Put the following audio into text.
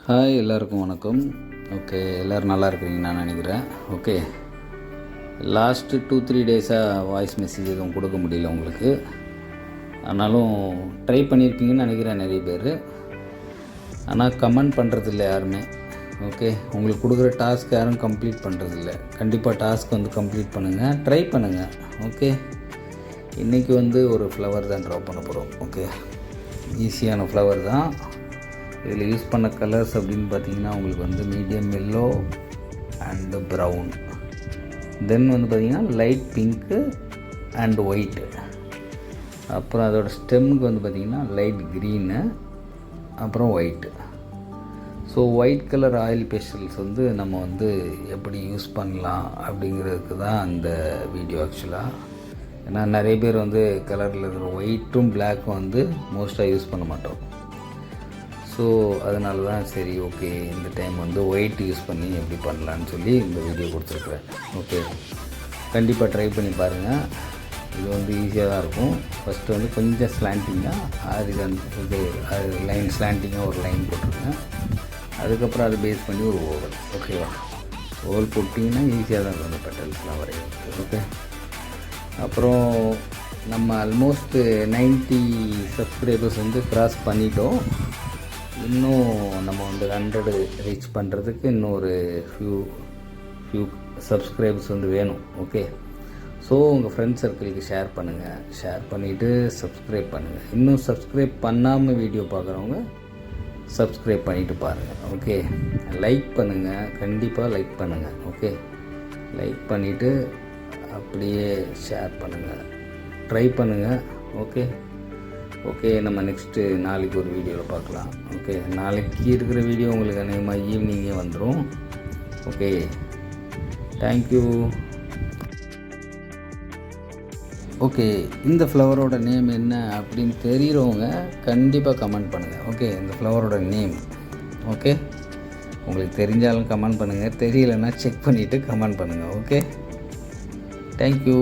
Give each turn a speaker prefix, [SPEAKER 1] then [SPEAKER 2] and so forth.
[SPEAKER 1] Hi, எல்லாருக்கும் வணக்கம். Okay, எல்லோரும் நல்லா இருக்கிறீங்கன்னு நான் நினைக்கிறேன். ஓகே, லாஸ்ட்டு 2-3 டேஸாக வாய்ஸ் மெசேஜ் எதுவும் கொடுக்க முடியல உங்களுக்கு. ஆனாலும் ட்ரை பண்ணியிருப்பீங்கன்னு நினைக்கிறேன் நிறைய பேர். ஆனால் கமெண்ட் பண்ணுறதில்ல யாருமே. ஓகே, உங்களுக்கு கொடுக்குற டாஸ்க் யாரும் கம்ப்ளீட் பண்ணுறதில்ல. கண்டிப்பாக டாஸ்க் கம்ப்ளீட் பண்ணுங்கள், ட்ரை பண்ணுங்கள். ஓகே, இன்றைக்கி ஒரு ஃப்ளவர் தான் ட்ரா பண்ண போகிறோம். ஓகே, ஈஸியான ஃப்ளவர் தான். இதில் யூஸ் பண்ண கலர்ஸ் அப்படின்னு பார்த்தீங்கன்னா உங்களுக்கு மீடியம் எல்லோ அண்டு ப்ரௌன், தென் பார்த்திங்கன்னா லைட் பிங்க்கு அண்ட் ஒயிட்டு, அப்புறம் அதோட ஸ்டெம்முக்கு பார்த்திங்கன்னா லைட் க்ரீனு, அப்புறம் white. So white colour oil pastels நம்ம எப்படி யூஸ் பண்ணலாம் அப்படிங்கிறதுக்கு தான் அந்த வீடியோ ஆக்சுவலாக. ஏன்னா நிறைய பேர் கலரில் இருக்கிற ஒயிட்டும் பிளாக்கும் மோஸ்ட்டாக யூஸ் பண்ண மாட்டோம். ஸோ அதனால தான் சரி, ஓகே, இந்த டைம் ஒயிட் யூஸ் பண்ணி எப்படி பண்ணலான்னு சொல்லி இந்த வீடியோ கொடுத்துருக்குறேன். ஓகே, கண்டிப்பாக ட்ரை பண்ணி பாருங்கள். இது ஈஸியாக தான் இருக்கும். ஃபஸ்ட்டு கொஞ்சம் ஸ்லாண்டிங்காக அது லைன் ஸ்லாண்டிங்காக ஒரு லைன் போட்டிருக்கேன். அதுக்கப்புறம் அதை பேஸ் பண்ணி ஒரு ஓவல். ஓகேவா, ஓவல் போட்டிங்கன்னா ஈஸியாக தான் இருக்கும் பெட்டல்ஸ்லாம் வரைகிறது. ஓகே, அப்புறம் நம்ம ஆல்மோஸ்ட் 90 சப்ஸ்கிரைபர்ஸ் க்ராஸ் பண்ணிட்டோம். இன்னும் நம்ம 100 ரீச் பண்ணுறதுக்கு இன்னும் ஒரு ஃபியூ சப்ஸ்கிரைபர்ஸ் வேணும். ஓகே, ஸோ உங்கள் ஃப்ரெண்ட்ஸ் சர்க்கிளுக்கு ஷேர் பண்ணுங்கள். ஷேர் பண்ணிவிட்டு சப்ஸ்கிரைப் பண்ணுங்கள். இன்னும் சப்ஸ்கிரைப் பண்ணாமல் வீடியோ பார்க்குறவங்க சப்ஸ்கிரைப் பண்ணிவிட்டு பாருங்கள். ஓகே, லைக் பண்ணுங்கள், கண்டிப்பாக லைக் பண்ணுங்கள். ஓகே, லைக் பண்ணிவிட்டு அப்படியே ஷேர் பண்ணுங்கள், ட்ரை பண்ணுங்கள். ஓகே ஓகே, நம்ம நெக்ஸ்ட்டு நாளைக்கு ஒரு வீடியோவில் பார்க்கலாம். ஓகே, நாளைக்கு இருக்கிற வீடியோ உங்களுக்கு அநேகமாக ஈவினிங்கே வந்துடும். Okay, thank you. ஓகே, இந்த ஃப்ளவரோட நேம் என்ன அப்படின்னு தெரிகிறவங்க கண்டிப்பாக கமெண்ட் பண்ணுங்கள். ஓகே, இந்த ஃப்ளவரோட நேம். ஓகே, உங்களுக்கு தெரிஞ்சாலும் கமெண்ட் பண்ணுங்கள், தெரியலைன்னா செக் பண்ணிவிட்டு கமெண்ட் பண்ணுங்கள். Okay, thank you.